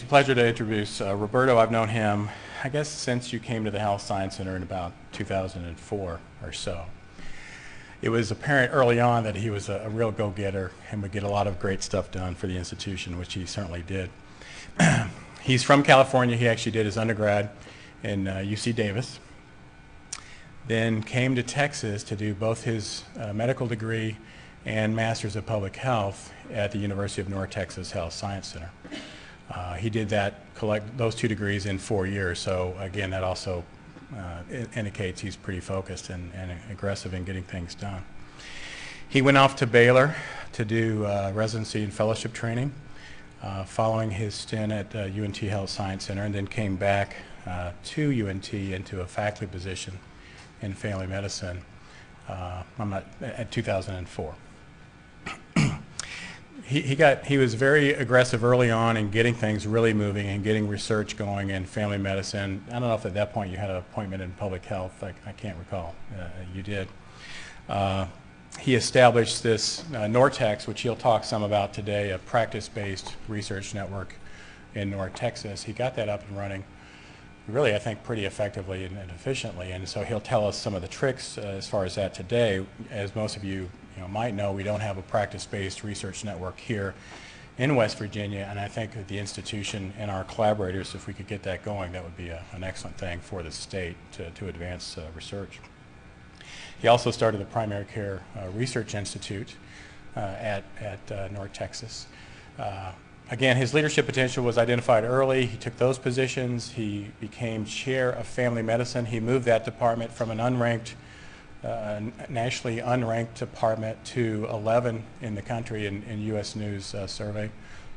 pleasure to introduce Roberto. I've known him, I guess, since you came to the Health Science Center in about 2004 or so. It was apparent early on that he was a real go-getter and would get a lot of great stuff done for the institution, which he certainly did. He's from California. He actually did his undergrad in UC Davis, then came to Texas to do both his medical degree and Master's of Public Health at the University of North Texas Health Science Center. He did that, those 2 degrees in 4 years, so again, that also indicates he's pretty focused and aggressive in getting things done. He went off to Baylor to do residency and fellowship training following his stint at UNT Health Science Center, and then came back to UNT into a faculty position in family medicine at 2004. He was very aggressive early on in getting things really moving and getting research going in family medicine. I don't know if at that point you had an appointment in public health. I can't recall. You did. He established this NorTex, which he'll talk some about today, a practice-based research network in North Texas. He got that up and running really, I think, pretty effectively and efficiently, and so he'll tell us some of the tricks as far as that today. As most of you might know, we don't have a practice-based research network here in West Virginia, and I think that the institution and our collaborators, if we could get that going, that would be an excellent thing for the state to advance research. He also started the Primary Care Research Institute at North Texas. Again, his leadership potential was identified early. He took those positions. He became chair of family medicine. He moved that department from an unranked, nationally unranked department to 11 in the country in U.S. News survey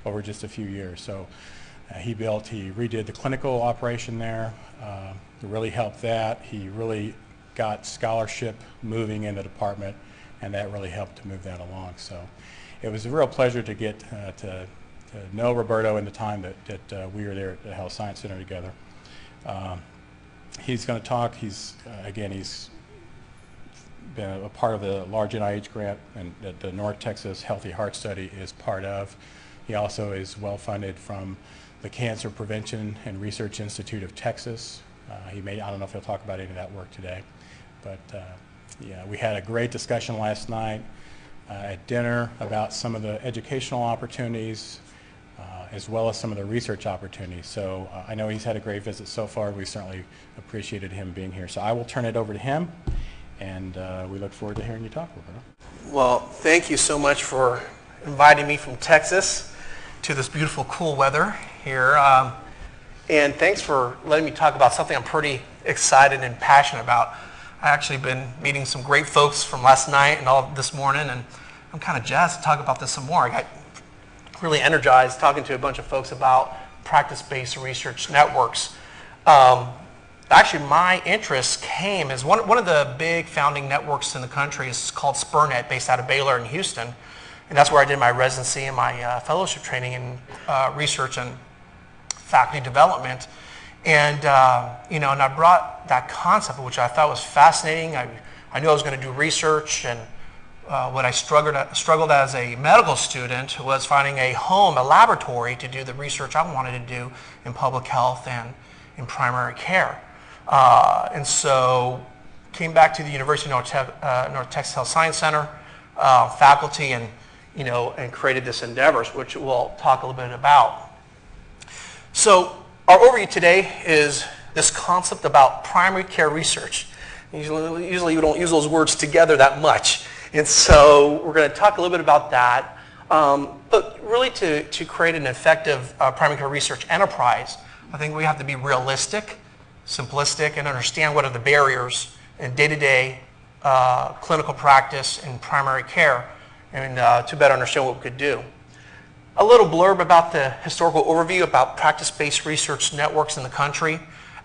over just a few years. So he redid the clinical operation there. Really helped that. He really got scholarship moving in the department, and that really helped to move that along. So it was a real pleasure to get to know Roberto in the time that we were there at the Health Science Center together. He's going to talk. He's been a part of the large NIH grant and that the North Texas Healthy Heart Study is part of. He also is well funded from the Cancer Prevention and Research Institute of Texas. I don't know if he'll talk about any of that work today, but yeah, we had a great discussion last night at dinner about some of the educational opportunities as well as some of the research opportunities. So I know he's had a great visit so far. We certainly appreciated him being here. So I will turn it over to him, and we look forward to hearing you talk, Roberto. Well, thank you so much for inviting me from Texas to this beautiful, cool weather here. And thanks for letting me talk about something I'm pretty excited and passionate about. I actually been meeting some great folks from last night and all this morning, and I'm kind of jazzed to talk about this some more. I got really energized talking to a bunch of folks about practice-based research networks. Actually, my interest came as one of the big founding networks in the country is called SPIRNet, based out of Baylor in Houston, and that's where I did my residency and my fellowship training in research and faculty development. And and I brought that concept, which I thought was fascinating. I knew I was going to do research, and what I struggled as a medical student was finding a laboratory to do the research I wanted to do in public health and in primary care. And so came back to the University of North Texas Health Science Center faculty, and created this endeavors, which we'll talk a little bit about. So our overview today is this concept about primary care research. Usually we don't use those words together that much. And so we're going to talk a little bit about that. But really to create an effective primary care research enterprise, I think we have to be realistic, simplistic, and understand what are the barriers in day-to-day clinical practice in primary care, and to better understand what we could do. A little blurb about the historical overview about practice-based research networks in the country,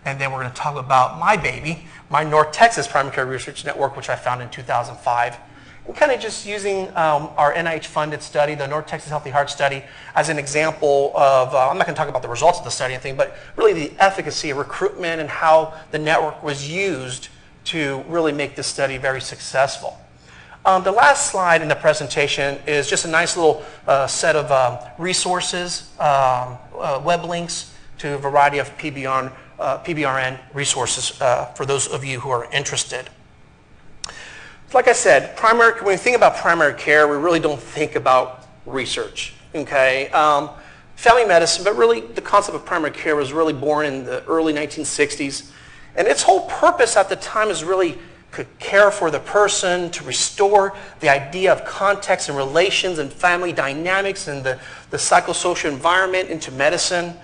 and then we're going to talk about my baby, my North Texas Primary Care Research Network, which I found in 2005. And kind of just using our NIH-funded study, the North Texas Healthy Heart Study, as an example of, I'm not going to talk about the results of the study or anything, but really the efficacy of recruitment and how the network was used to really make this study very successful. The last slide in the presentation is just a nice little set of resources, web links to a variety of PBRN resources for those of you who are interested. Like I said, when we think about primary care, we really don't think about research, okay? Family medicine, but really the concept of primary care was really born in the early 1960s. And its whole purpose at the time is really to care for the person, to restore the idea of context and relations and family dynamics and the psychosocial environment into medicine.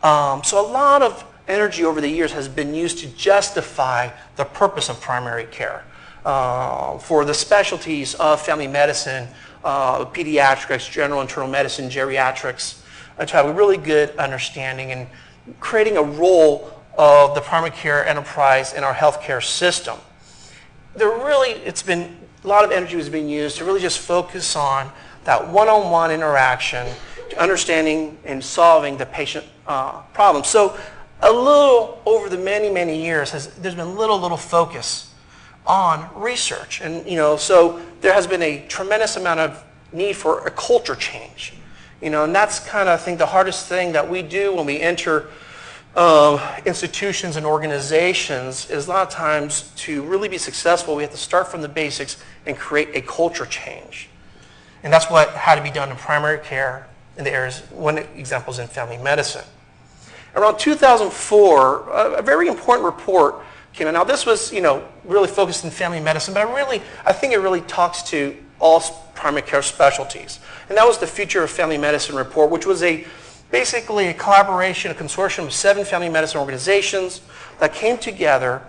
So a lot of energy over the years has been used to justify the purpose of primary care. For the specialties of family medicine, pediatrics, general internal medicine, geriatrics, to have a really good understanding and creating a role of the primary care enterprise in our healthcare system. It's been a lot of energy has been used to really just focus on that one-on-one interaction, to understanding and solving the patient problem. So a little over the many years, there's been little focus on research. And so there has been a tremendous amount of need for a culture change. And that's kind of, I think, the hardest thing that we do when we enter institutions and organizations is a lot of times to really be successful, we have to start from the basics and create a culture change. And that's what had to be done in primary care in the areas, one example is in family medicine. Around 2004, a very important report came out. Now this was, really focused in family medicine, but I think it really talks to all primary care specialties. And that was the Future of Family Medicine report, which was basically a collaboration, a consortium of 7 family medicine organizations that came together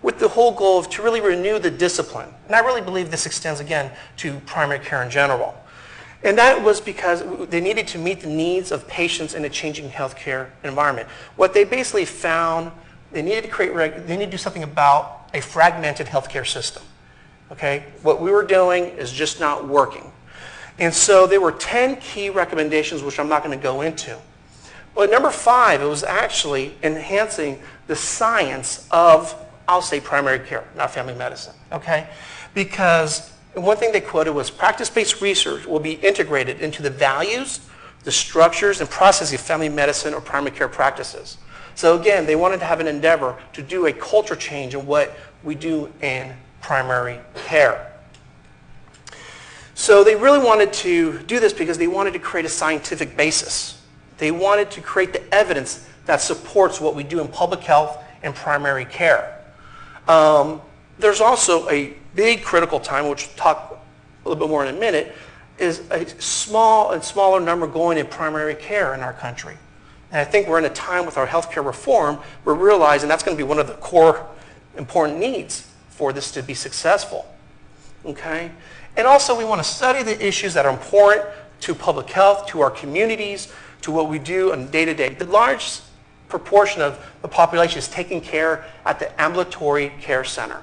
with the whole goal of to really renew the discipline. And I really believe this extends again to primary care in general. And that was because they needed to meet the needs of patients in a changing healthcare environment. What they basically found, they needed to do something about a fragmented healthcare system. Okay? What we were doing is just not working. And so there were 10 key recommendations, which I'm not going to go into. But number 5, it was actually enhancing the science of, I'll say, primary care, not family medicine. Okay? Because one thing they quoted was practice-based research will be integrated into the values, the structures, and processes of family medicine or primary care practices. So again, they wanted to have an endeavor to do a culture change in what we do in primary care. So they really wanted to do this because they wanted to create a scientific basis. They wanted to create the evidence that supports what we do in public health and primary care. There's also a big critical time, which we'll talk a little bit more in a minute, is a small and smaller number going in primary care in our country. And I think we're in a time with our healthcare reform, we're realizing that's going to be one of the core important needs for this to be successful. Okay? And also we want to study the issues that are important to public health, to our communities, to what we do on day-to-day. The large proportion of the population is taking care at the ambulatory care center.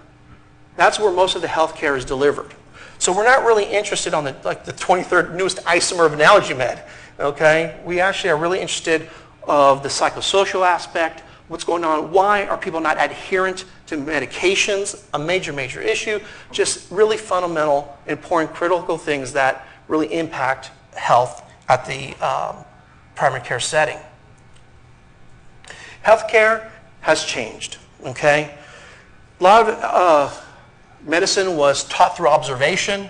That's where most of the health care is delivered. So we're not really interested on the 23rd newest isomer of an allergy med. Okay? We actually are really interested of the psychosocial aspect, what's going on, why are people not adherent to medications, a major issue, just really fundamental, important, critical things that really impact health at the primary care setting. Healthcare has changed, okay? A lot of medicine was taught through observation.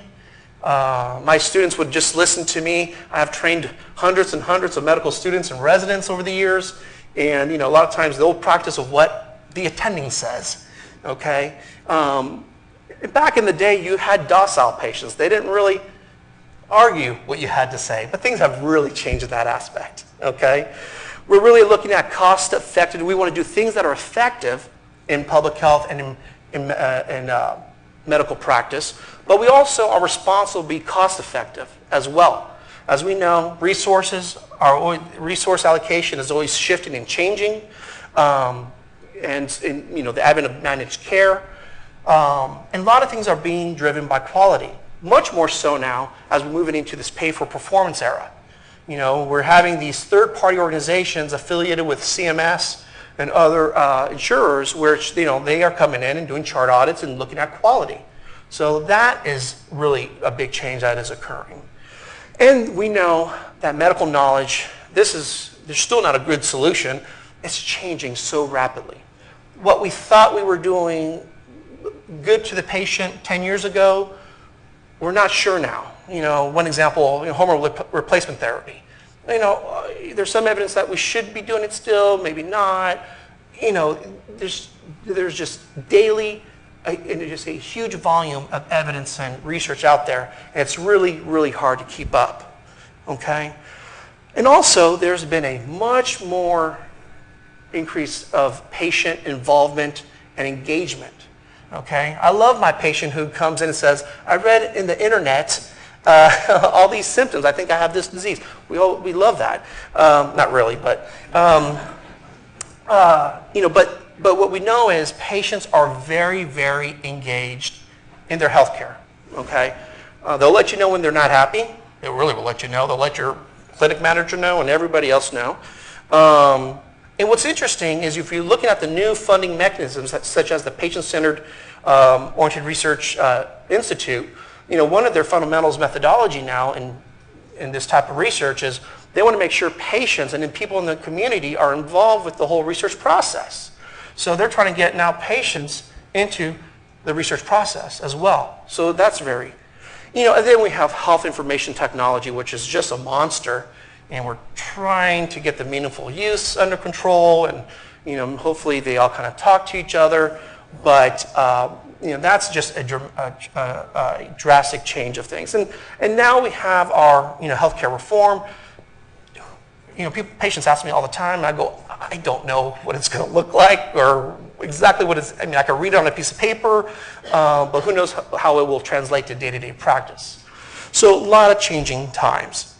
My students would just listen to me. I have trained hundreds and hundreds of medical students and residents over the years, and a lot of times they'll practice of what the attending says. Okay, back in the day, you had docile patients. They didn't really argue what you had to say, but things have really changed in that aspect. Okay, we're really looking at cost effective. We want to do things that are effective in public health and in medical practice, but we also are responsible to be cost effective as well. As we know, resource allocation is always shifting and changing, and the advent of managed care, and a lot of things are being driven by quality. Much more so now as we're moving into this pay-for-performance era. We're having these third-party organizations affiliated with CMS and other insurers, where they are coming in and doing chart audits and looking at quality. So that is really a big change that is occurring. And we know that medical knowledge, this is there's still not a good solution. It's changing so rapidly. What we thought we were doing good to the patient 10 years ago, we're not sure now. One example, hormone replacement therapy. There's some evidence that we should be doing it still, maybe not. There's just daily, just a huge volume of evidence and research out there, and it's really, really hard to keep up, okay? And also, there's been a much more increase of patient involvement and engagement, okay? I love my patient who comes in and says, I read in the internet all these symptoms. I think I have this disease. We love that. Not really, but but what we know is patients are very, very engaged in their health care, okay? They'll let you know when they're not happy. They really will let you know. They'll let your clinic manager know and everybody else know. And what's interesting is if you're looking at the new funding mechanisms, such as the Patient-Centered Oriented Research Institute, one of their fundamentals methodology now in this type of research is they want to make sure patients and then people in the community are involved with the whole research process. So they're trying to get now patients into the research process as well. So that's very, and then we have health information technology, which is just a monster, and we're trying to get the meaningful use under control, and hopefully they all kind of talk to each other, but that's just a drastic change of things. And now we have our healthcare reform. Patients ask me all the time, and I go, I don't know what it's going to look like or exactly what it's, I can read it on a piece of paper, but who knows how it will translate to day-to-day practice. So a lot of changing times,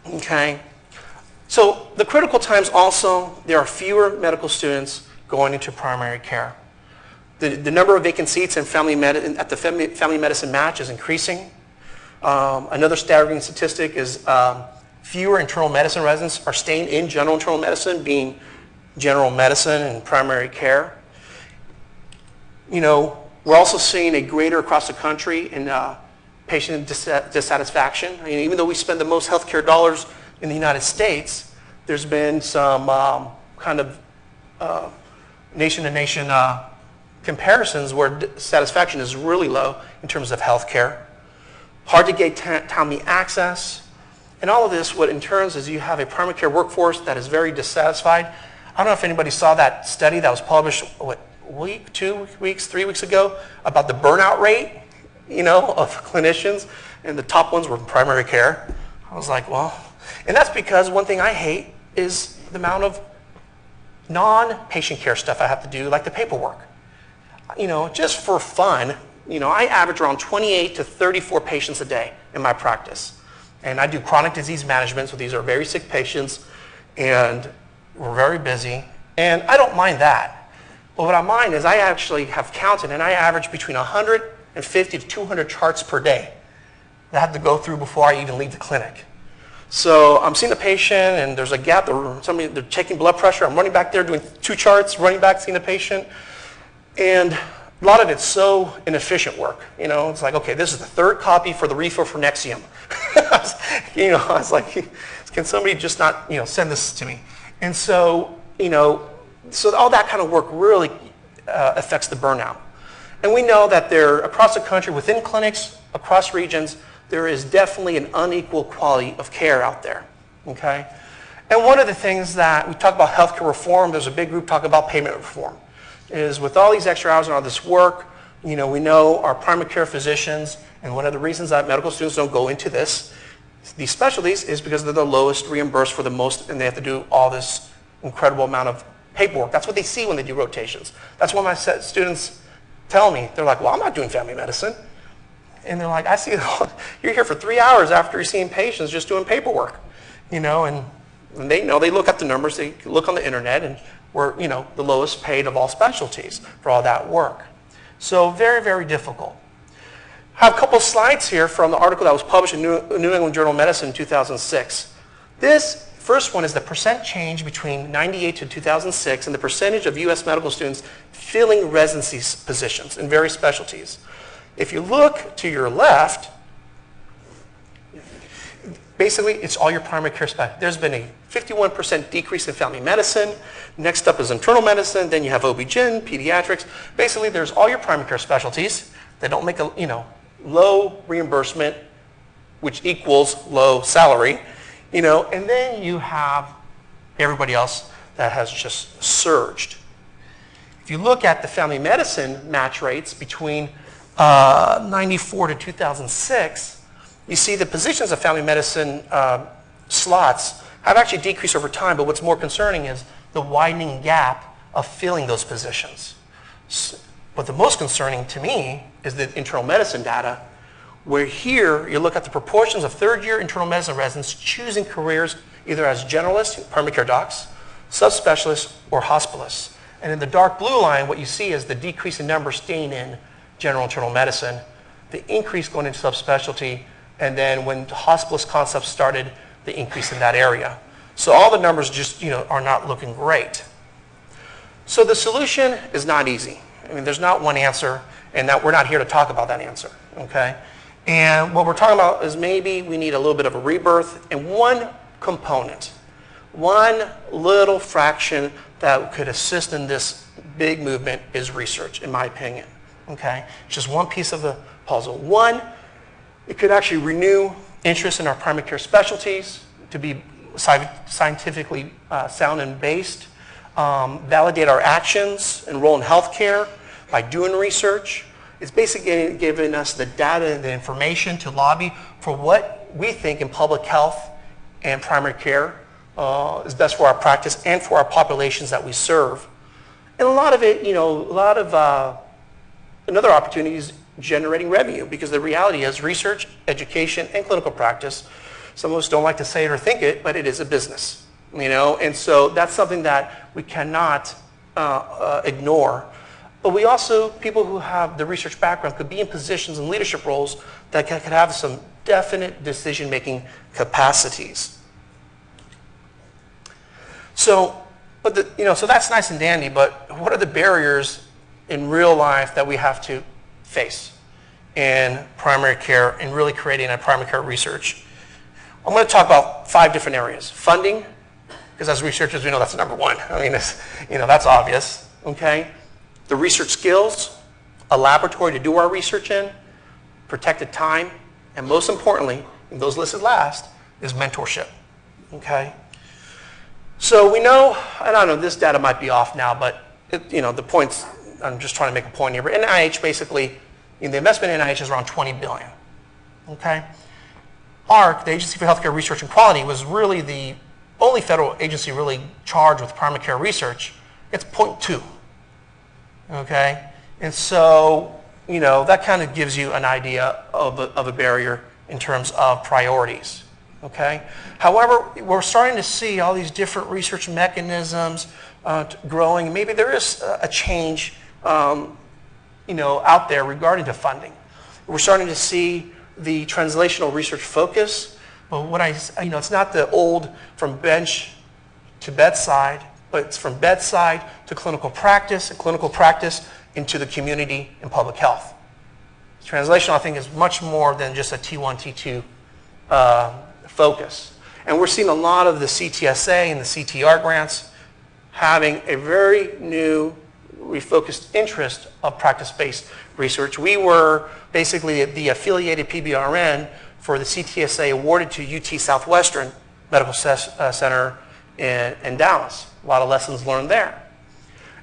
okay? So the critical times also, there are fewer medical students going into primary care. The number of vacant seats in at the family medicine match is increasing. Another staggering statistic is fewer internal medicine residents are staying in general internal medicine, being general medicine and primary care. We're also seeing a greater across the country in patient dissatisfaction. Even though we spend the most healthcare dollars in the United States, there's been some kind of nation-to-nation comparisons where satisfaction is really low in terms of healthcare. Hard to get timely access. And all of this, what in turns is you have a primary care workforce that is very dissatisfied. I don't know if anybody saw that study that was published, week, 2 weeks, 3 weeks ago, about the burnout rate, of clinicians, and the top ones were primary care. I was like, well, and that's because one thing I hate is the amount of non-patient care stuff I have to do, like the paperwork. Just for fun, I average around 28 to 34 patients a day in my practice. And I do chronic disease management, so these are very sick patients, and we're very busy. And I don't mind that. But what I mind is I actually have counted, and I average between 150 to 200 charts per day that I have to go through before I even leave the clinic. So I'm seeing a patient, and there's a gap. They're checking blood pressure. I'm running back there doing 2 charts, running back, seeing the patient. And a lot of it's so inefficient work. It's like, okay, this is the 3rd copy for the refill for Nexium. I was like, can somebody just not, send this to me? And so, so all that kind of work really affects the burnout. And we know that across the country, within clinics, across regions, there is definitely an unequal quality of care out there, okay? And one of the things that we talk about healthcare reform, there's a big group talking about payment reform, is with all these extra hours and all this work, we know our primary care physicians, and one of the reasons that medical students don't go into these specialties is because they're the lowest reimbursed for the most, and they have to do all this incredible amount of paperwork. That's what they see when they do rotations. That's what my students tell me. They're like, well, I'm not doing family medicine. And they're like, I see, you're here for 3 hours after you're seeing patients just doing paperwork, and they know, they look up the numbers, they look on the internet, and we're, the lowest paid of all specialties for all that work. So very, very difficult. I have a couple slides here from the article that was published in New England Journal of Medicine in 2006. This first one is the percent change between 98 to 2006 and the percentage of U.S. medical students filling residency positions in various specialties. If you look to your left, basically, it's all your primary care specialties. There's been a 51% decrease in family medicine. Next up is internal medicine. Then you have OB-GYN, pediatrics. Basically, there's all your primary care specialties that don't make a, low reimbursement, which equals low salary, and then you have everybody else that has just surged. If you look at the family medicine match rates between 94 to 2006, you see the positions of family medicine slots have actually decreased over time, but what's more concerning is the widening gap of filling those positions. But the most concerning to me is the internal medicine data, where here you look at the proportions of third-year internal medicine residents choosing careers either as generalists, primary care docs, subspecialists, or hospitalists. And in the dark blue line, what you see is the decrease in numbers staying in general internal medicine, the increase going into subspecialty, and then when the hospitalist concept started, the increase in that area. So all the numbers just, are not looking great. So the solution is not easy. I mean, there's not one answer, and that we're not here to talk about that answer, okay? And what we're talking about is maybe we need a little bit of a rebirth, and one component, one little fraction that could assist in this big movement is research, in my opinion, okay? It's just one piece of the puzzle. One, it could actually renew interest in our primary care specialties to be scientifically sound and based, validate our actions and role in healthcare by doing research. It's basically giving us the data and the information to lobby for what we think in public health and primary care is best for our practice and for our populations that we serve. And a lot of it, another opportunity is generating revenue, because the reality is research, education, and clinical practice, some of us don't like to say it or think it, but it is a business, and so that's something that we cannot ignore. But we also, people who have the research background could be in positions and leadership roles that could have some definite decision-making capacities. So, so that's nice and dandy, but what are the barriers in real life that we have to face in primary care and really creating a primary care research? I'm going to talk about 5 different areas. Funding, because as researchers we know that's number one. I mean, that's obvious, okay? The research skills, a laboratory to do our research in, protected time, and most importantly, and those listed last, is mentorship, okay? So we know, and I don't know, this data might be off now, but the points, I'm just trying to make a point here, but NIH basically, the investment in NIH is around $20 billion, okay? AHRQ, the Agency for Healthcare Research and Quality, was really the only federal agency really charged with primary care research. It's 0.2, okay? And so, that kind of gives you an idea of a barrier in terms of priorities, okay? However, we're starting to see all these different research mechanisms growing. Maybe there is a change, out there regarding to funding. We're starting to see the translational research focus, but it's not the old from bench to bedside, but it's from bedside to clinical practice, and clinical practice into the community and public health. Translational, I think, is much more than just a T1, T2 focus. And we're seeing a lot of the CTSA and the CTR grants having a very new refocused interest of practice-based research. We were basically the affiliated PBRN for the CTSA awarded to UT Southwestern Medical Center in Dallas. A lot of lessons learned there.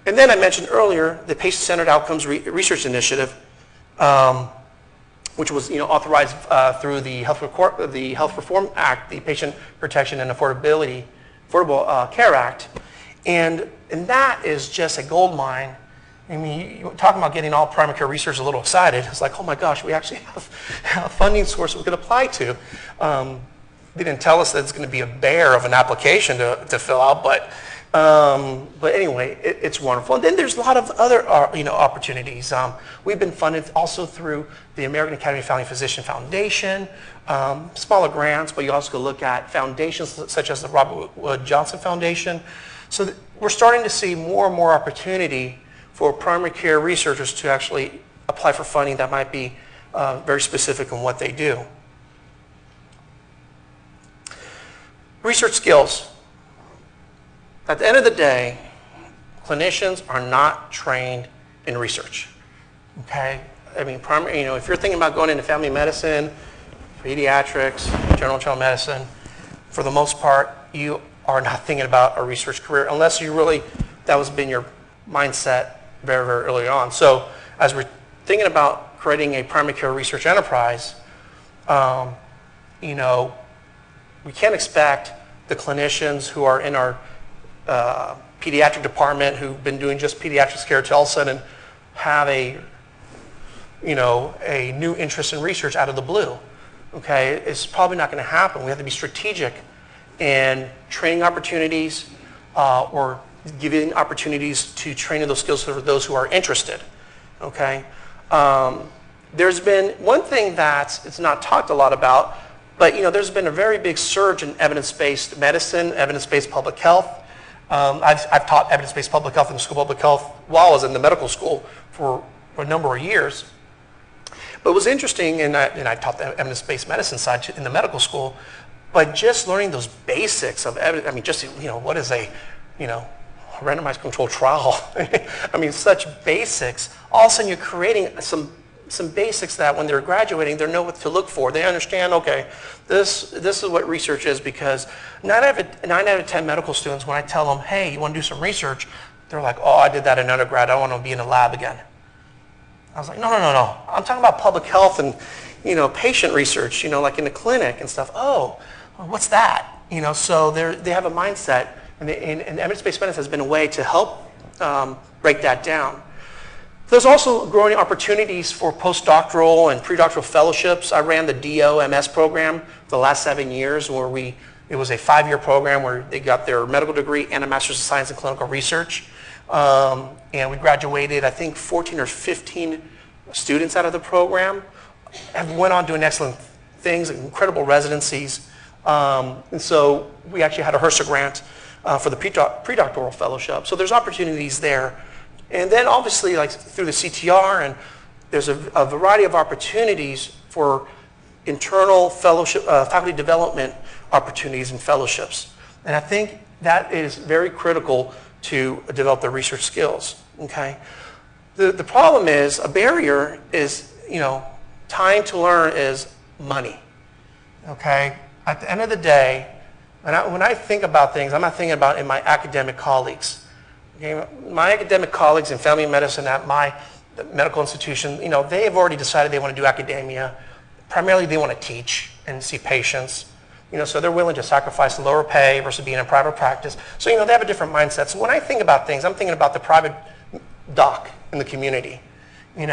And then I mentioned earlier the Patient-Centered Outcomes Research Initiative, which was authorized through the Health Reform Act, the Patient Protection and Affordable Care Act. And that is just a gold mine. I mean, you're talking about getting all primary care research a little excited. It's like, oh my gosh, we actually have a funding source we could apply to. They didn't tell us that it's going to be a bear of an application to fill out, but anyway, it's wonderful. And then there's a lot of other opportunities. We've been funded also through the American Academy of Family Physician Foundation, smaller grants, but you also could look at foundations such as the Robert Wood Johnson Foundation. So we're starting to see more and more opportunity for primary care researchers to actually apply for funding that might be very specific in what they do. Research skills. At the end of the day, clinicians are not trained in research. Okay? I mean, if you're thinking about going into family medicine, pediatrics, general child medicine, for the most part, you are not thinking about a research career unless you really, that was been your mindset very, very early on. So as we're thinking about creating a primary care research enterprise, we can't expect the clinicians who are in our pediatric department who've been doing just pediatrics care to all of a sudden have a new interest in research out of the blue. Okay, it's probably not going to happen. We have to be strategic in training opportunities or giving opportunities to training those skills for those who are interested. Okay, there's been one thing that it's not talked a lot about, but there's been a very big surge in evidence-based medicine, evidence-based public health. I've taught evidence-based public health in the School of Public Health while I was in the medical school for a number of years. But it was interesting, and I taught the evidence-based medicine side in the medical school, but just learning those basics of evidence, what is a, randomized controlled trial? I mean, such basics. All of a sudden you're creating some basics that when they're graduating, they know what to look for. They understand, okay, this is what research is, because 9 out of 10 medical students, when I tell them, hey, you want to do some research, they're like, oh, I did that in undergrad. I don't want to be in a lab again. I was like, no. I'm talking about public health and, patient research, like in the clinic and stuff. Oh, what's that? So they have a mindset, and evidence-based medicine has been a way to help break that down. There's also growing opportunities for postdoctoral and predoctoral fellowships. I ran the DO-MS program for the last 7 years, where it was a 5-year program where they got their medical degree and a Master's of Science in Clinical Research. And we graduated, I think, 14 or 15 students out of the program. Have went on doing excellent things, incredible residencies. And so we actually had a HRSA grant for the predoctoral fellowship. So there's opportunities there. And then obviously, like through the CTR, and there's a variety of opportunities for internal fellowship, faculty development opportunities and fellowships. And I think that is very critical to develop their research skills. Okay. The problem is, a barrier is, time to learn is money. Okay. At the end of the day, when I think about things, I'm not thinking about in my academic colleagues. Okay? My academic colleagues in family medicine at my medical institution, they have already decided they want to do academia. Primarily, they want to teach and see patients. So they're willing to sacrifice lower pay versus being in private practice. So, they have a different mindset. So when I think about things, I'm thinking about the private doc in the community, when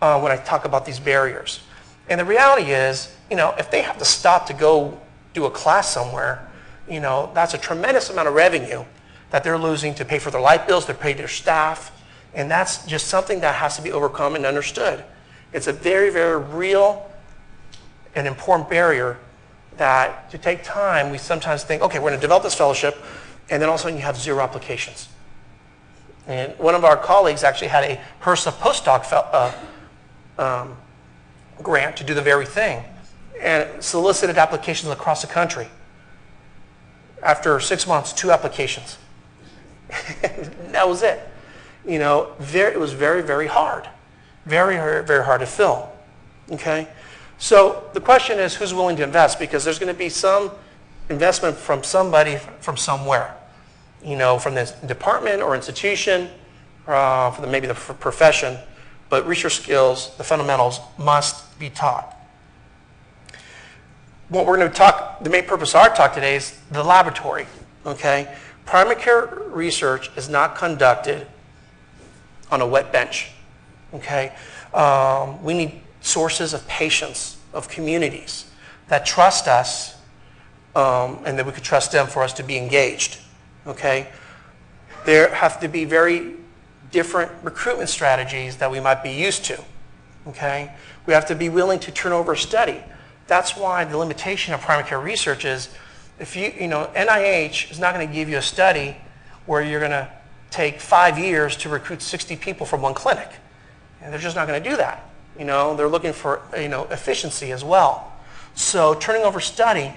I talk about these barriers. And the reality is, if they have to stop to go do a class somewhere, that's a tremendous amount of revenue that they're losing to pay for their light bills, to pay their staff. And that's just something that has to be overcome and understood. It's a very, very real and important barrier that to take time, we sometimes think, okay, we're going to develop this fellowship, and then all of a sudden you have 0 applications. And one of our colleagues actually had a HRSA postdoc grant to do the very thing, and solicited applications across the country. After 6 months, 2 applications. That was it. It was very, very hard. Very, very, very hard to fill. Okay? So the question is, who's willing to invest? Because there's going to be some investment from somebody from somewhere. From this department or institution, from maybe the profession. But research skills, the fundamentals, must be taught. What we're going to talk, the main purpose of our talk today is the laboratory. Okay? Primary care research is not conducted on a wet bench. Okay? We need sources of patients, of communities that trust us, and that we could trust them for us to be engaged. Okay? There have to be very different recruitment strategies that we might be used to. Okay? We have to be willing to turn over a study. That's why the limitation of primary care research is, NIH is not going to give you a study where you're going to take 5 years to recruit 60 people from one clinic. And they're just not going to do that. They're looking for, efficiency as well. So turning over study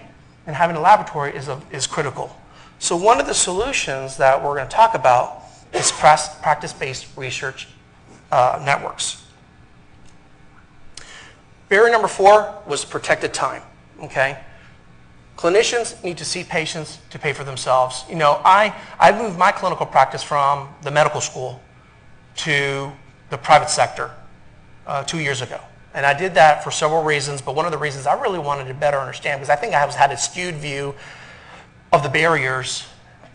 and having a laboratory is critical. So one of the solutions that we're going to talk about is practice-based research networks. Barrier number 4 was protected time, okay? Clinicians need to see patients to pay for themselves. You know, I moved my clinical practice from the medical school to the private sector 2 years ago. And I did that for several reasons, but one of the reasons I really wanted to better understand, because I think I had a skewed view of the barriers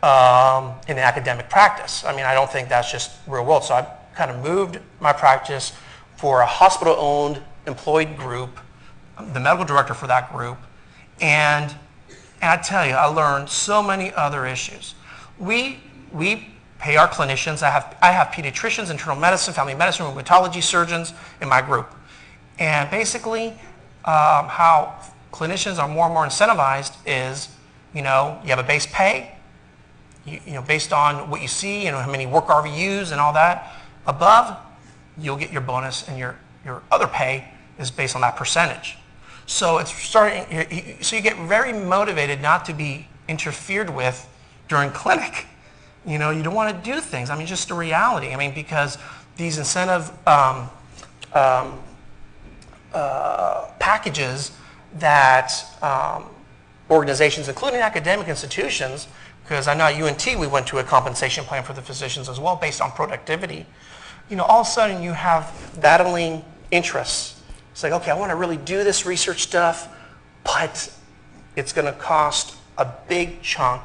in the academic practice. I mean, I don't think that's just real world. So I kind of moved my practice for a hospital-owned employed group, the medical director for that group, and I tell you, I learned so many other issues. We pay our clinicians. I have pediatricians, internal medicine, family medicine, rheumatology surgeons in my group. And basically, how clinicians are more and more incentivized is, you know, you have a base pay, you know, based on what you see, you know, how many work RVUs and all that. Above, you'll get your bonus, and your other pay is based on that percentage. So it's starting. So you get very motivated not to be interfered with during clinic. You know, you don't want to do things. I mean, just the reality. I mean, because these incentive packages that organizations, including academic institutions, because I know at UNT we went to a compensation plan for the physicians as well based on productivity. You know, all of a sudden you have battling interests. It's like, okay, I want to really do this research stuff, but it's going to cost a big chunk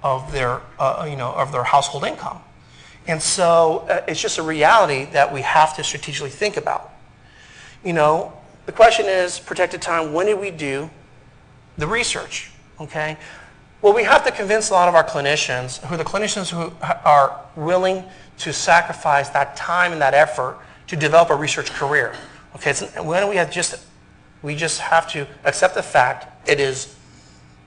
of their, you know, of their household income. And so it's just a reality that we have to strategically think about. You know, the question is, protected time, when did we do the research, okay? Well, we have to convince a lot of our clinicians, who are willing to sacrifice that time and that effort to develop a research career. Okay, when we just have to accept the fact it is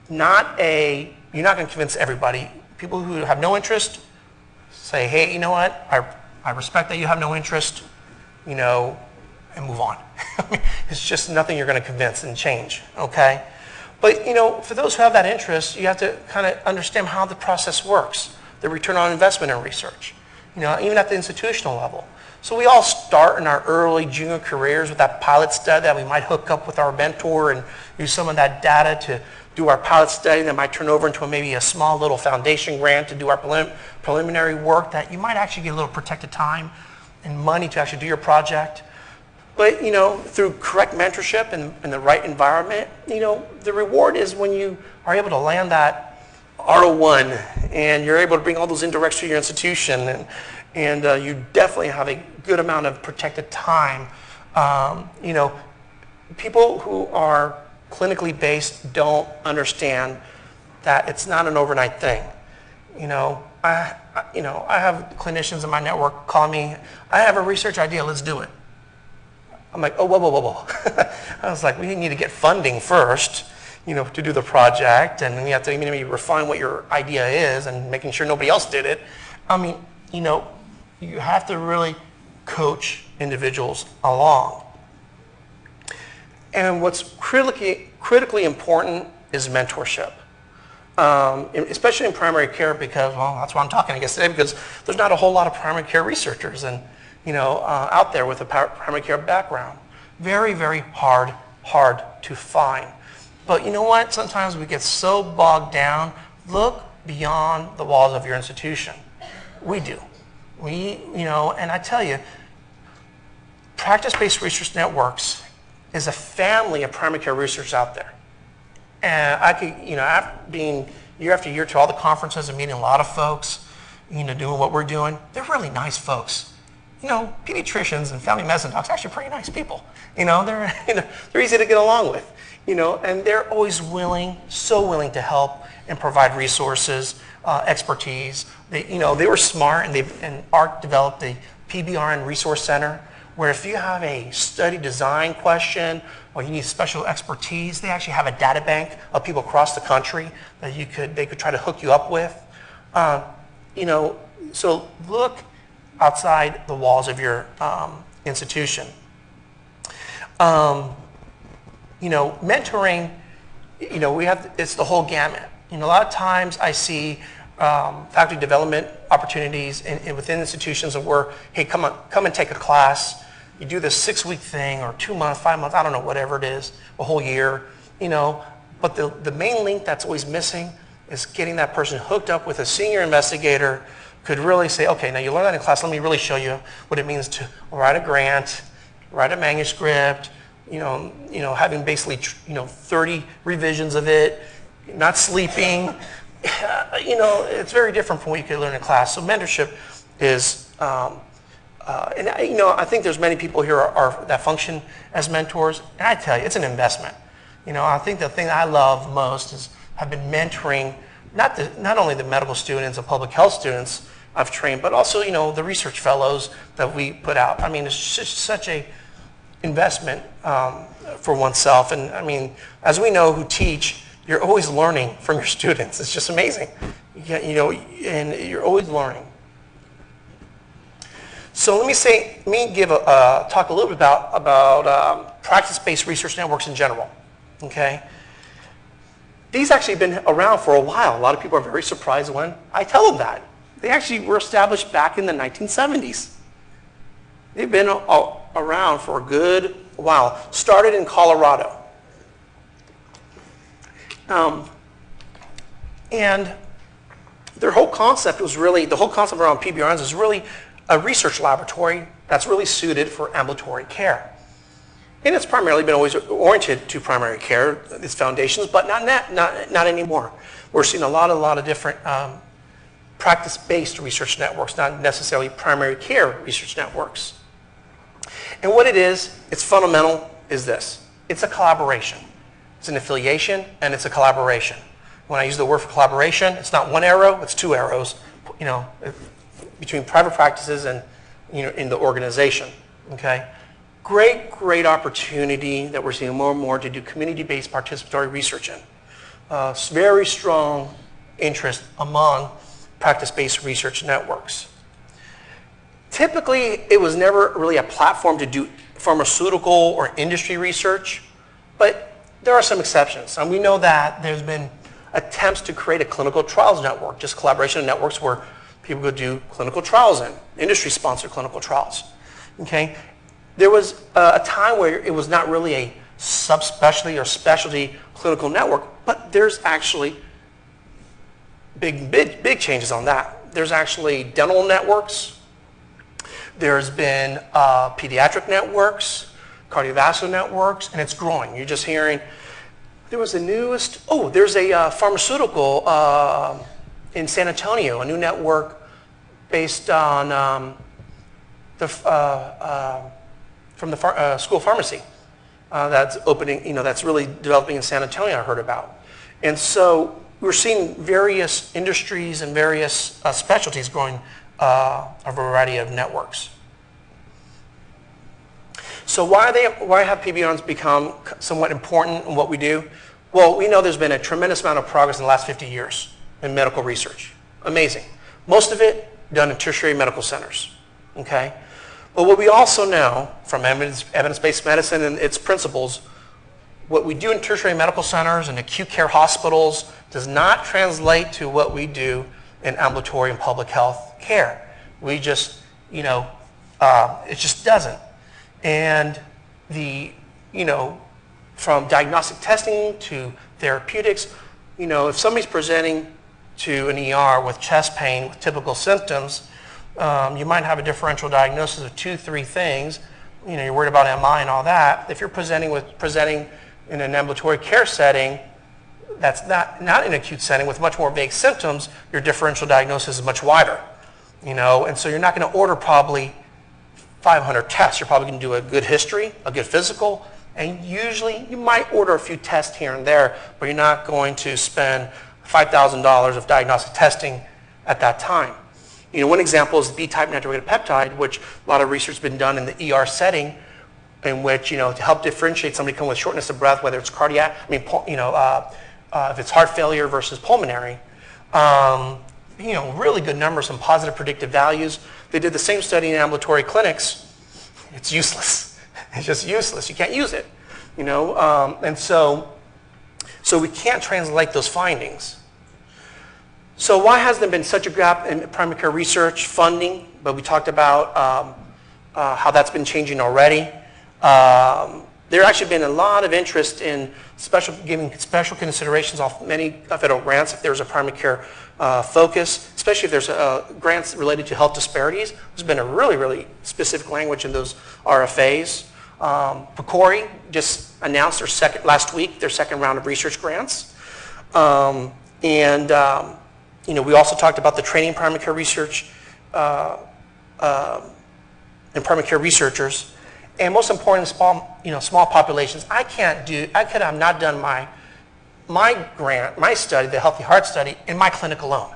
not you're not going to convince everybody. People who have no interest say, hey, you know what, I respect that you have no interest, you know, and move on. It's just nothing you're going to convince and change, okay? But, you know, for those who have that interest, you have to kind of understand how the process works, the return on investment in research, you know, even at the institutional level. So we all start in our early junior careers with that pilot study that we might hook up with our mentor and use some of that data to do our pilot study that might turn over into maybe a small little foundation grant to do our preliminary work that you might actually get a little protected time and money to actually do your project. But, you know, through correct mentorship and the right environment, you know, the reward is when you are able to land that R01 and you're able to bring all those indirects to your institution and you definitely have a good amount of protected time. You know, people who are clinically based don't understand that it's not an overnight thing. You know, I have clinicians in my network call me, I have a research idea, let's do it. I'm like, oh, whoa. I was like, we need to get funding first, you know, to do the project, and we have to maybe refine what your idea is and making sure nobody else did it. I mean, you know, you have to really coach individuals along. And what's critically important is mentorship, especially in primary care because, well, that's why I'm talking, I guess, today, because there's not a whole lot of primary care researchers and, you know, out there with a primary care background. Very, very hard to find. But you know what? Sometimes we get so bogged down. Look beyond the walls of your institution. We do. You know, and I tell you, practice-based research networks is a family of primary care researchers out there. And I could, you know, after being year after year to all the conferences and meeting a lot of folks, you know, doing what we're doing, they're really nice folks. You know, pediatricians and family medicine docs are actually pretty nice people. You know, they're easy to get along with. You know, and they're always so willing to help and provide resources, expertise. They were smart, and ARC developed the PBRN Resource Center, where if you have a study design question or you need special expertise, they actually have a data bank of people across the country that they could try to hook you up with. You know, so look outside the walls of your institution. You know, mentoring it's the whole gamut. A lot of times I see faculty development opportunities within institutions of where, hey, come and take a class. You do this 6-week thing or 2 months, 5 months, I don't know, whatever it is, a whole year, But the main link that's always missing is getting that person hooked up with a senior investigator could really say, okay, now you learn that in class, let me really show you what it means to write a grant, write a manuscript, having basically 30 revisions of it, not sleeping. It's very different from what you could learn in class. So mentorship is, I think there's many people here that function as mentors, and I tell you, it's an investment. I think the thing I love most is I've been mentoring not only the medical students and public health students I've trained, but also the research fellows that we put out. I mean, it's just such a investment for oneself, and I mean, as we know who teach, you're always learning from your students. It's just amazing, and you're always learning. So let me talk a little bit about practice-based research networks in general. Okay, these actually have been around for a while. A lot of people are very surprised when I tell them that. They actually were established back in the 1970s. They've been around for a good while. Started in Colorado. And their whole concept was really, the whole concept around PBRNs is really a research laboratory that's really suited for ambulatory care. And it's primarily been always oriented to primary care, its foundations, but not anymore. We're seeing a lot of different practice-based research networks, not necessarily primary care research networks. And what it is, its fundamental is this. It's a collaboration. It's an affiliation, and it's a collaboration. When I use the word for collaboration, it's not one arrow, it's 2 arrows, between private practices and, in the organization, okay? Great opportunity that we're seeing more and more to do community-based participatory research in. Very strong interest among practice-based research networks. Typically, it was never really a platform to do pharmaceutical or industry research, but there are some exceptions. And we know that there's been attempts to create a clinical trials network, just collaboration networks where people could do clinical trials in, industry-sponsored clinical trials, okay? There was a time where it was not really a subspecialty or specialty clinical network, but there's actually big changes on that. There's actually dental networks. There's been pediatric networks, cardiovascular networks, and it's growing. You're just hearing, there was the newest, there's a pharmaceutical in San Antonio, a new network based on from the school of pharmacy that's opening, that's really developing in San Antonio, I heard about. And so we're seeing various industries and various specialties growing a variety of networks. So why have PBRNs become somewhat important in what we do? Well, we know there's been a tremendous amount of progress in the last 50 years in medical research. Amazing. Most of it done in tertiary medical centers, okay? But what we also know from evidence-based medicine and its principles, what we do in tertiary medical centers and acute care hospitals does not translate to what we do in ambulatory and public health care. We just, it just doesn't. And from diagnostic testing to therapeutics, if somebody's presenting to an ER with chest pain with typical symptoms, you might have a differential diagnosis of 2-3 things. You're worried about MI and all that. If you're presenting in an ambulatory care setting, that's not an acute setting with much more vague symptoms, your differential diagnosis is much wider. And so you're not going to order probably 500 tests. You're probably going to do a good history, a good physical, and usually you might order a few tests here and there, but you're not going to spend $5,000 of diagnostic testing at that time. One example is the B-type natriuretic peptide, which a lot of research has been done in the ER setting, in which to help differentiate somebody coming with shortness of breath, whether it's cardiac, if it's heart failure versus pulmonary, really good numbers, some positive predictive values. They did the same study in ambulatory clinics. It's useless. It's just useless. You can't use it. And so So we can't translate those findings. So why has there been such a gap in primary care research funding? But we talked about how that's been changing already. There actually been a lot of interest in giving special considerations off many federal grants if there's a primary care focus, especially if there's grants related to health disparities. There's been a really, really specific language in those RFAs. PCORI just announced last week their second round of research grants. We also talked about the training primary care research and primary care researchers. And most important, small populations. I could have not done my study, the Healthy Heart Study, in my clinic alone.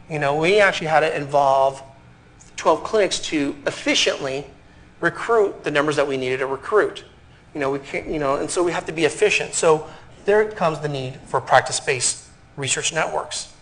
We actually had to involve 12 clinics to efficiently recruit the numbers that we needed to recruit. We can't, and so we have to be efficient. So there comes the need for practice-based research networks.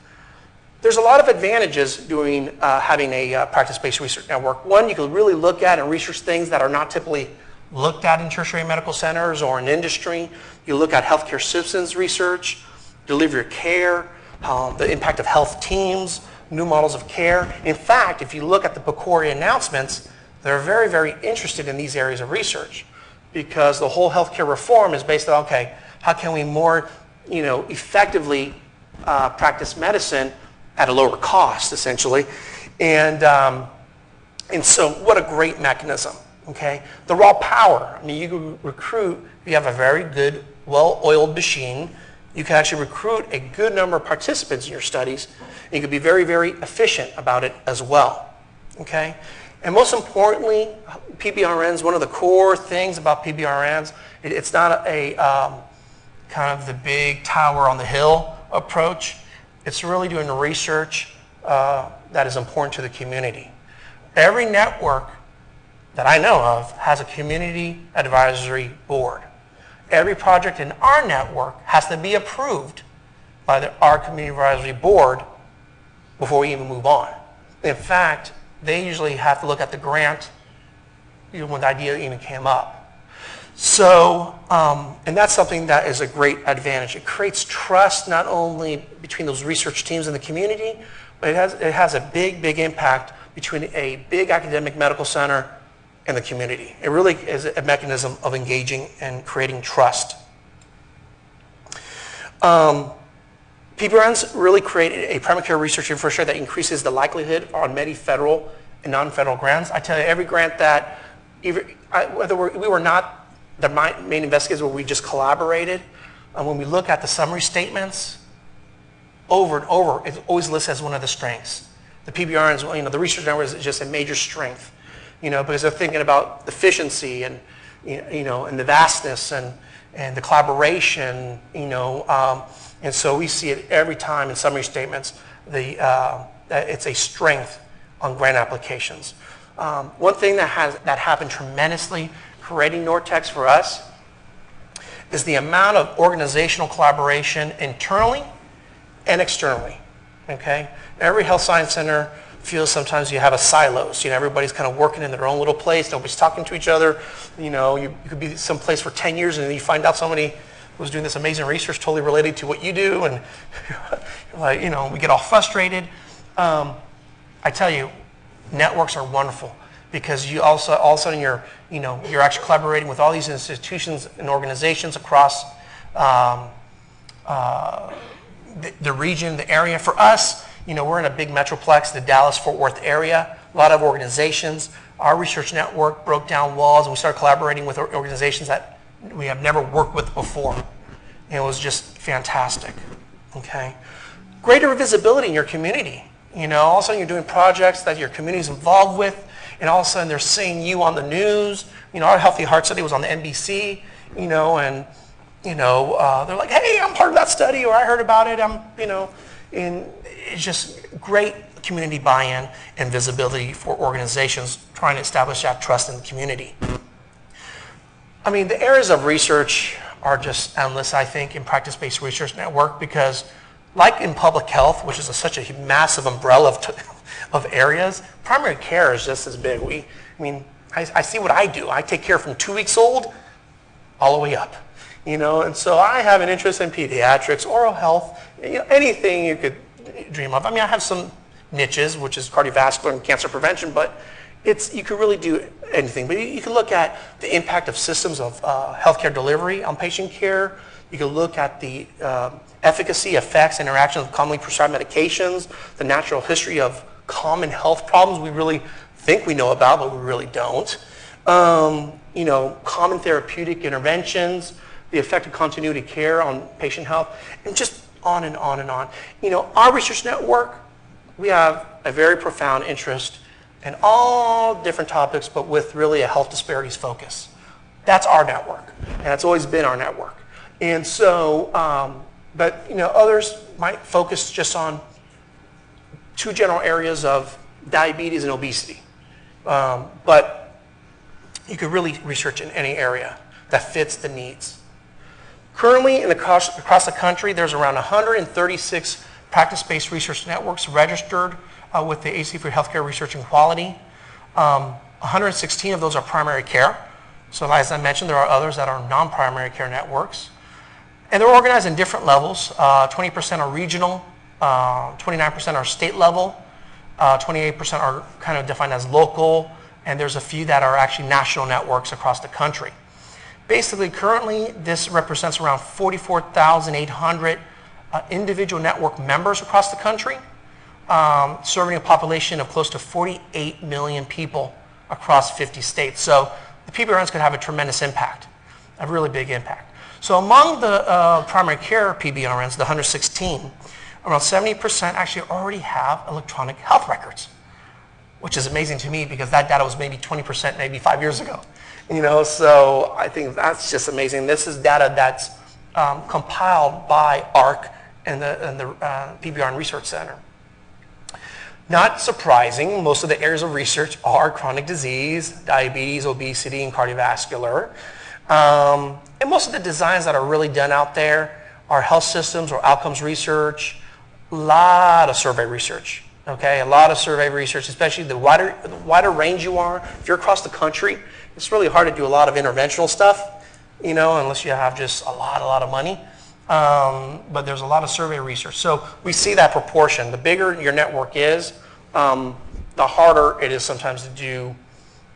There's a lot of advantages doing having a practice-based research network. One, you can really look at and research things that are not typically looked at in tertiary medical centers or in industry. You look at healthcare systems research, delivery of care, the impact of health teams, new models of care. In fact, if you look at the PCORI announcements, they're very, very interested in these areas of research because the whole healthcare reform is based on, okay, how can we more effectively practice medicine at a lower cost, essentially. And so what a great mechanism, okay? The raw power, you can recruit, if you have a very good, well-oiled machine, you can actually recruit a good number of participants in your studies, and you can be very, very efficient about it as well, okay? And most importantly, PBRNs, one of the core things about PBRNs, it's not a kind of the big tower on the hill approach. It's really doing research that is important to the community. Every network that I know of has a community advisory board. Every project in our network has to be approved by our community advisory board before we even move on. In fact, they usually have to look at the grant when the idea even came up. So, and that's something that is a great advantage. It creates trust not only between those research teams and the community, but it has a big, big impact between a big academic medical center and the community. It really is a mechanism of engaging and creating trust. PBRNs really create a primary care research infrastructure that increases the likelihood on many federal and non-federal grants. I tell you, every grant that, whether we were not the main investigators where we just collaborated, when we look at the summary statements, over and over, it always lists as one of the strengths. The PBRNs, the research network is just a major strength, because they're thinking about efficiency and, and the vastness and the collaboration, and so we see it every time in summary statements, that it's a strength on grant applications. One thing that happened tremendously creating NorTex for us is the amount of organizational collaboration internally and externally, okay? Every health science center feels sometimes you have a silos. Everybody's kind of working in their own little place. Nobody's talking to each other. You could be someplace for 10 years and then you find out somebody was doing this amazing research totally related to what you do, and we get all frustrated. I tell you, networks are wonderful because you also all of a sudden you're actually collaborating with all these institutions and organizations across the region, the area. For us, we're in a big metroplex, the Dallas-Fort Worth area, a lot of organizations. Our research network broke down walls and we started collaborating with organizations that we have never worked with before. And it was just fantastic, okay? Greater visibility in your community. All of a sudden you're doing projects that your community's involved with, and all of a sudden they're seeing you on the news. Our Healthy Heart Study was on the NBC, and they're like, hey, I'm part of that study, or I heard about it, and it's just great community buy-in and visibility for organizations trying to establish that trust in the community. The areas of research are just endless, I think, in practice-based research network because like in public health, which is such a massive umbrella of areas, primary care is just as big. I see what I do. I take care from 2 weeks old all the way up. And so I have an interest in pediatrics, oral health, anything you could dream of. I mean, I have some niches, which is cardiovascular and cancer prevention, but you could really do anything. But you can look at the impact of systems of healthcare delivery on patient care. You can look at the efficacy, effects, interactions of commonly prescribed medications, the natural history of common health problems we really think we know about, but we really don't. Common therapeutic interventions, the effect of continuity care on patient health, and just on and on and on. Our research network, we have a very profound interest in all different topics, but with really a health disparities focus. That's our network, and that's always been our network. And so, others might focus just on two general areas of diabetes and obesity. But you could really research in any area that fits the needs. Currently, across the country, there's around 136 practice-based research networks registered with the Agency for Healthcare Research and Quality. 116 of those are primary care. So as I mentioned, there are others that are non-primary care networks. And they're organized in different levels. 20% are regional, 29% are state level, 28% are kind of defined as local, and there's a few that are actually national networks across the country. Basically, currently, this represents around 44,800 individual network members across the country, serving a population of close to 48 million people across 50 states. So the PBRNs could have a tremendous impact, a really big impact. So among the primary care PBRNs, the 116, around 70% actually already have electronic health records, which is amazing to me because that data was maybe 20% maybe 5 years ago. So I think that's just amazing. This is data that's compiled by ARC and the PBRN Research Center. Not surprising, most of the areas of research are chronic disease, diabetes, obesity, and cardiovascular. And most of the designs that are really done out there are health systems or outcomes research, a lot of survey research, okay? A lot of survey research, especially the wider range you are. If you're across the country, it's really hard to do a lot of interventional stuff, unless you have just a lot of money. But there's a lot of survey research. So we see that proportion. The bigger your network is, the harder it is sometimes to do,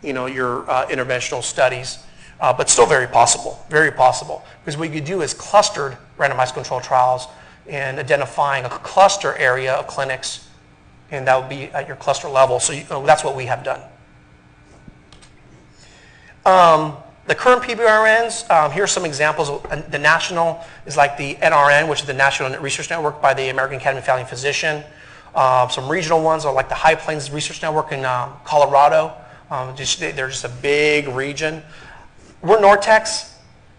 your interventional studies. But still very possible, because what you do is clustered randomized control trials and identifying a cluster area of clinics, and that would be at your cluster level. So that's what we have done. The current PBRNs, here are some examples. The national is like the NRN, which is the National Research Network by the American Academy of Family Physician. Some regional ones are like the High Plains Research Network in Colorado. They're just a big region. We're NorTex.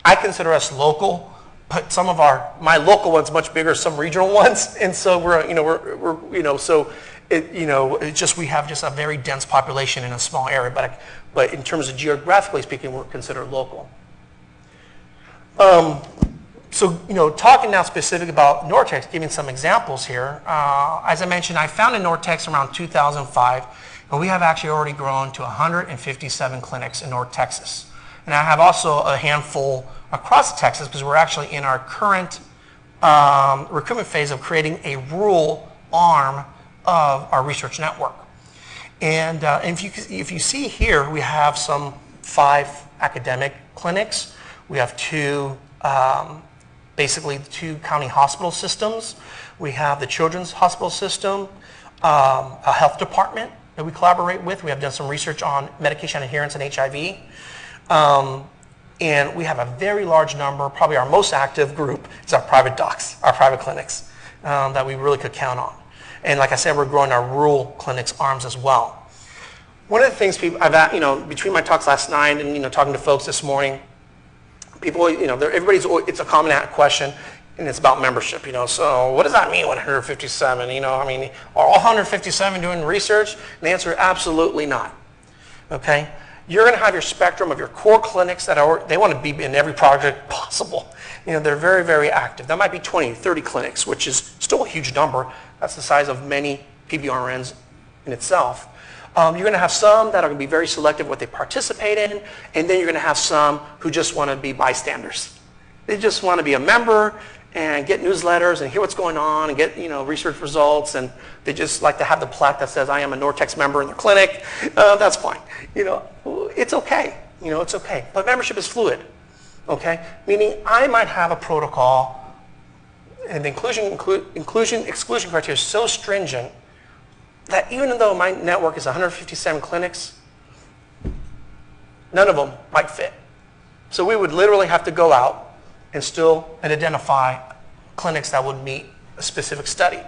I consider us local, but some of my local ones much bigger, some regional ones, and so we have just a very dense population in a small area. But in terms of geographically speaking, we're considered local. Talking now specific about NorTex, giving some examples here. As I mentioned, I founded NorTex around 2005, and we have actually already grown to 157 clinics in North Texas. And I have also a handful across Texas because we're actually in our current recruitment phase of creating a rural arm of our research network. And if you see here, we have 5 academic clinics. We have 2 county hospital systems. We have the Children's Hospital System, a health department that we collaborate with. We have done some research on medication adherence and HIV. And we have a very large number, probably our most active group is our private docs, our private clinics that we really could count on. And like I said, we're growing our rural clinics arms as well. One of the things between my talks last night and talking to folks this morning, people, it's a common question, and it's about membership. So what does that mean? 157? Are all 157 doing research? And the answer is absolutely not. Okay. You're going to have your spectrum of your core clinics they want to be in every project possible. They're very, very active. That might be 20, 30 clinics, which is still a huge number. That's the size of many PBRNs in itself. You're going to have some that are going to be very selective what they participate in, and then you're going to have some who just want to be bystanders. They just want to be a member and get newsletters and hear what's going on and get research results, and they just like to have the plaque that says I am a NorTex member in their clinic. That's fine. It's okay. It's okay. But membership is fluid. Okay, meaning I might have a protocol, and the inclusion-exclusion criteria is so stringent that even though my network is 157 clinics, none of them might fit. So we would literally have to go out and identify clinics that would meet a specific study.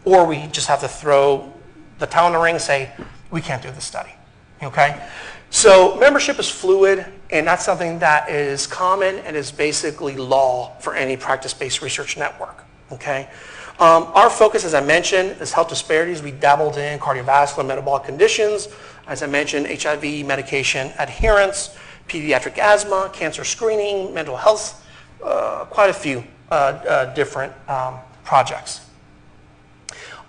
Or we just have to throw the towel in the ring and say, we can't do this study, okay? So membership is fluid, and that's something that is common and is basically law for any practice-based research network, okay? Our focus, as I mentioned, is health disparities. We dabbled in cardiovascular, metabolic conditions, as I mentioned, HIV, medication adherence, pediatric asthma, cancer screening, mental health, quite a few different projects.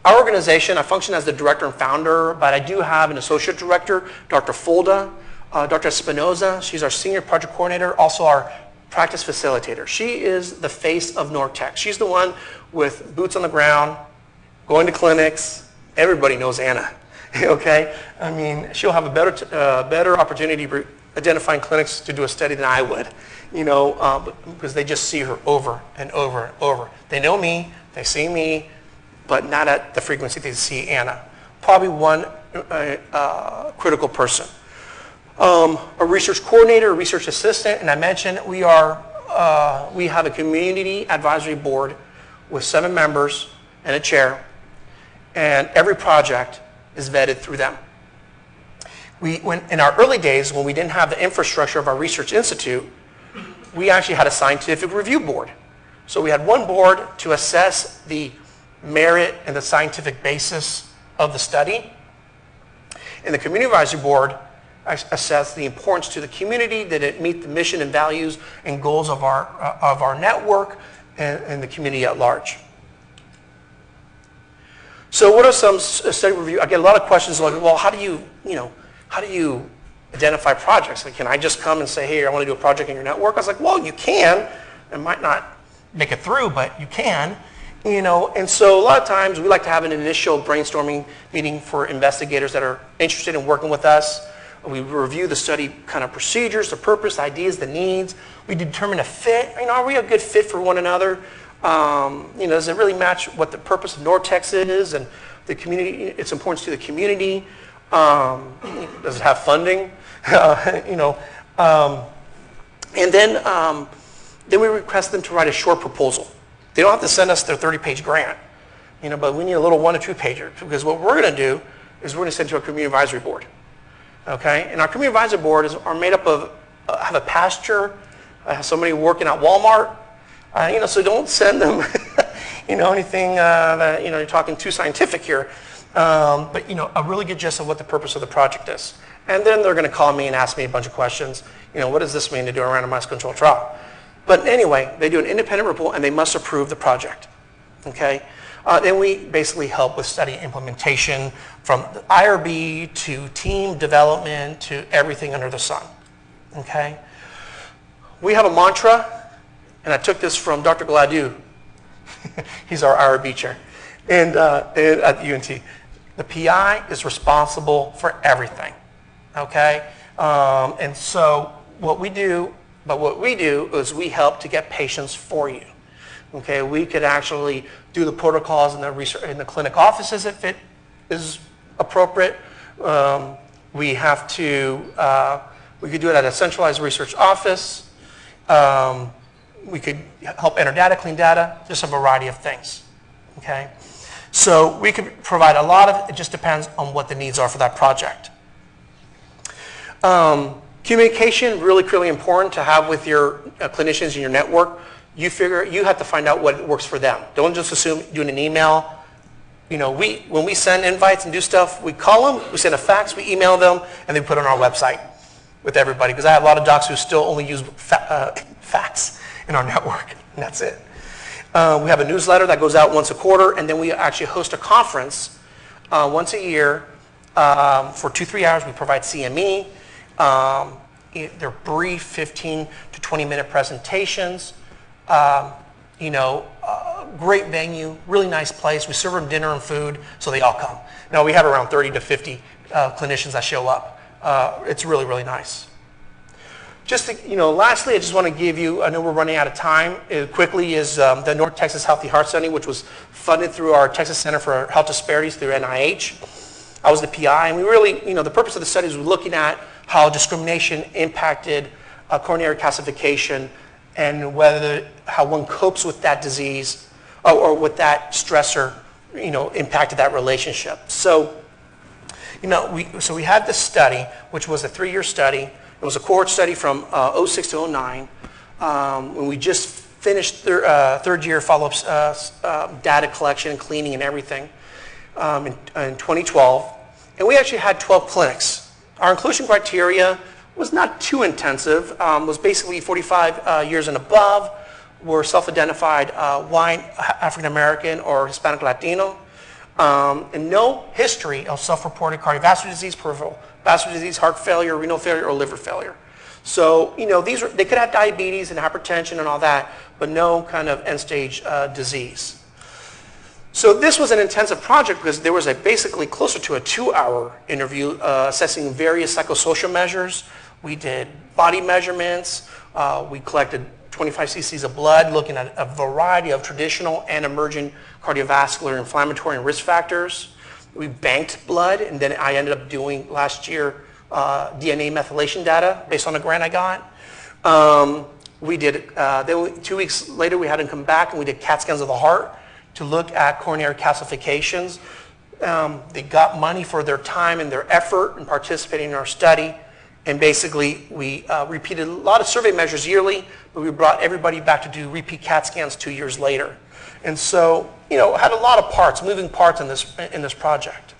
Our organization, I function as the director and founder, but I do have an associate director, Dr. Fulda, Dr. Espinoza. She's our senior project coordinator, also our practice facilitator. She is the face of NorTex. She's the one with boots on the ground, going to clinics. Everybody knows Anna, okay? I mean, she'll have a better opportunity identifying clinics to do a study than I would, because they just see her over and over and over. They know me, they see me, but not at the frequency they see Anna. Probably one critical person. A research coordinator, a research assistant, and I mentioned we have a community advisory board with 7 members and a chair, and every project is vetted through them. In our early days, when we didn't have the infrastructure of our research institute, we actually had a scientific review board. So we had one board to assess the merit and the scientific basis of the study. And the community advisory board assessed the importance to the community, did it meet the mission and values and goals of our network and the community at large. So what are some study review? I get a lot of questions like, well, how do you identify projects? Like, can I just come and say, hey, I want to do a project in your network? I was like, well, you can. It might not make it through, but you can. And so a lot of times we like to have an initial brainstorming meeting for investigators that are interested in working with us. We review the study kind of procedures, the purpose, the ideas, the needs. We determine a fit. Are we a good fit for one another? Does it really match what the purpose of NorTex is and the community, its importance to the community? Does it have funding? And then we request them to write a short proposal. They don't have to send us their 30-page grant, but we need a little 1 or 2 pager, because what we're going to do is we're going to send it to our community advisory board. Okay, and our community advisory board are made up of, have a pastor, have somebody working at Walmart, so don't send them, anything that, you're talking too scientific here, but, a really good gist of what the purpose of the project is. And then they're going to call me and ask me a bunch of questions. What does this mean to do a randomized controlled trial? But anyway, they do an independent report and they must approve the project, okay? Then we basically help with study implementation from the IRB to team development to everything under the sun, okay? We have a mantra, and I took this from Dr. Gladue. He's our IRB chair and at UNT. The PI is responsible for everything, okay? And so what we do is we help to get patients for you. Okay, we could actually do the protocols in the clinic offices if it is appropriate. We could do it at a centralized research office. We could help enter data, clean data, just a variety of things. Okay, so we could provide a lot of. It just depends on what the needs are for that project. Communication, really important to have with your clinicians in your network. You have to find out what works for them. Don't just assume doing an email. When we send invites and do stuff, we call them, we send a fax, we email them, and they put it on our website with everybody. Because I have a lot of docs who still only use fax in our network, and that's it. We have a newsletter that goes out once a quarter, and then we actually host a conference once a year for 2-3 hours. We provide CME. They're brief 15 to 20-minute presentations. Great venue, really nice place. We serve them dinner and food, so they all come. Now, we have around 30 to 50 clinicians that show up. It's really, really nice. Just to, lastly, I just want to give you, I know we're running out of time, quickly is the North Texas Healthy Heart Study, which was funded through our Texas Center for Health Disparities through NIH. I was the PI, and we really, the purpose of the study was looking at how discrimination impacted coronary calcification and how one copes with that disease or with that stressor, impacted that relationship. So, we had this study, which was a 3-year study. It was a cohort study from 06 to 09. When we just finished third year follow-ups, data collection and cleaning and everything in 2012. And we actually had 12 clinics. Our inclusion criteria was not too intensive, was basically 45 years and above, were self-identified white, African American, or Hispanic Latino, and no history of self-reported cardiovascular disease, peripheral vascular disease, heart failure, renal failure, or liver failure. So, they could have diabetes and hypertension and all that, but no kind of end-stage disease. So this was an intensive project because there was basically closer to a 2-hour interview assessing various psychosocial measures. We did body measurements. We collected 25 cc's of blood, looking at a variety of traditional and emerging cardiovascular, inflammatory, and risk factors. We banked blood, and then I ended up doing last year DNA methylation data based on a grant I got. We did, then 2 weeks later, we had them come back and we did CAT scans of the heart to look at coronary calcifications. They got money for their time and their effort in participating in our study. And basically, we repeated a lot of survey measures yearly, but we brought everybody back to do repeat CAT scans 2 years later. And so, had a lot of parts, moving parts in this project.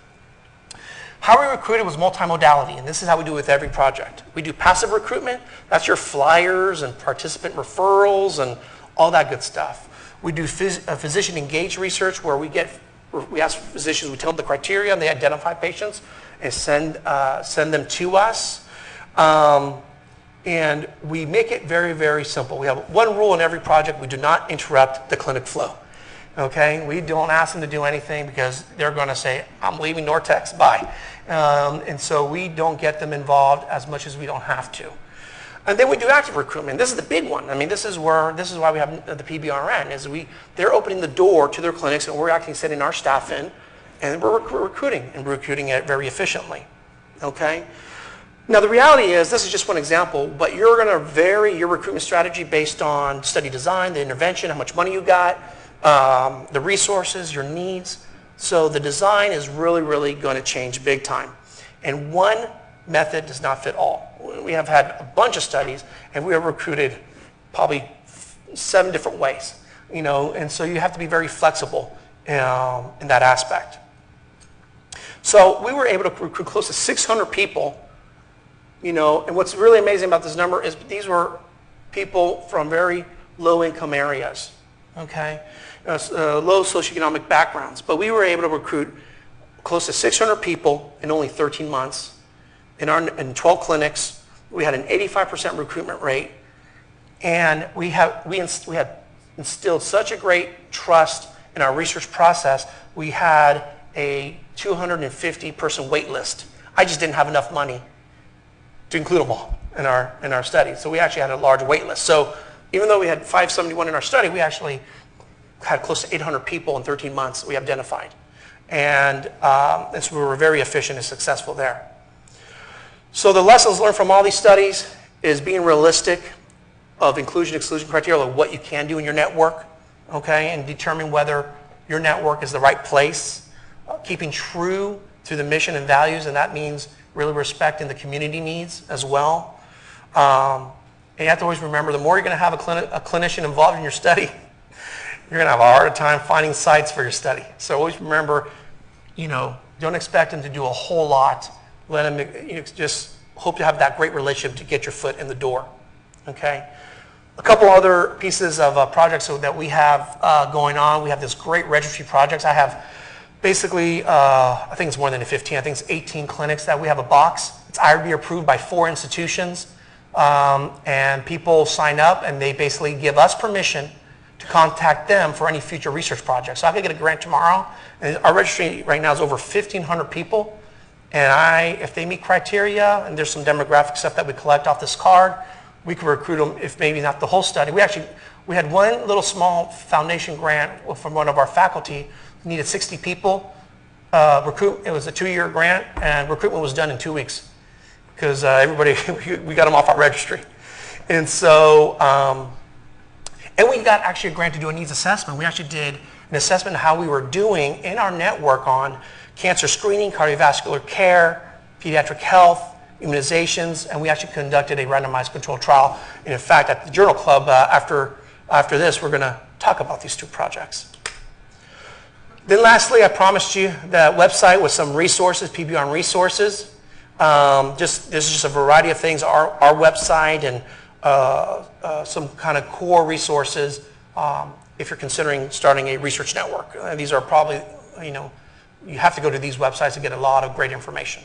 How we recruited was multimodality, and this is how we do it with every project. We do passive recruitment. That's your flyers and participant referrals and all that good stuff. We do physician-engaged research where we ask physicians, we tell them the criteria, and they identify patients and send them to us. And we make it very, very simple. We have one rule in every project: we do not interrupt the clinic flow. Okay, we don't ask them to do anything because they're going to say, "I'm leaving NorTex, bye," and so we don't get them involved as much as we don't have to. And then we do active recruitment. This is the big one. I mean, this is why we have the PBRN. They're opening the door to their clinics, and we're actually sending our staff in, and we're recruiting it very efficiently. Okay. Now the reality is, this is just one example, but you're going to vary your recruitment strategy based on study design, the intervention, how much money you got, the resources, your needs. So the design is really, really going to change big time. And one method does not fit all. We have had a bunch of studies, and we have recruited probably 7 different ways, and so you have to be very flexible in that aspect. So we were able to recruit close to 600 people, and what's really amazing about this number is these were people from very low-income areas, okay, low socioeconomic backgrounds, but we were able to recruit close to 600 people in only 13 months. In 12 clinics, we had an 85% recruitment rate, and we had instilled such a great trust in our research process. We had a 250-person wait list. I just didn't have enough money to include them all in our study, so we actually had a large wait list. So even though we had 571 in our study, we actually had close to 800 people in 13 months we identified, and so we were very efficient and successful there. So the lessons learned from all these studies is being realistic of inclusion-exclusion criteria, like what you can do in your network, okay, and determine whether your network is the right place, keeping true to the mission and values, and that means really respecting the community needs as well. And you have to always remember, the more you're going to have a clinician involved in your study, you're going to have a harder time finding sites for your study. So always remember, don't expect them to do a whole lot. Let them, just hope to have that great relationship to get your foot in the door, okay? A couple other pieces of projects that we have going on. We have this great registry projects. I have basically, I think it's more than 15, I think it's 18 clinics that we have a box. It's IRB approved by 4 institutions. and people sign up and they basically give us permission to contact them for any future research projects. So I could get a grant tomorrow, and our registry right now is over 1,500 people, and if they meet criteria, and there's some demographic stuff that we collect off this card, we could recruit them, if maybe not the whole study. We had one little small foundation grant from one of our faculty, needed 60 people. It was a 2-year grant, and recruitment was done in 2 weeks, because everybody, we got them off our registry. And so, and we got actually a grant to do a needs assessment. We actually did an assessment of how we were doing in our network on cancer screening, cardiovascular care, pediatric health, immunizations, and we actually conducted a randomized controlled trial. And in fact, at the Journal Club, after this, we're going to talk about these 2 projects. Then lastly, I promised you that website with some resources, PBRN Resources. This is just a variety of things, our website and some kind of core resources if you're considering starting a research network. These are probably, you have to go to these websites to get a lot of great information.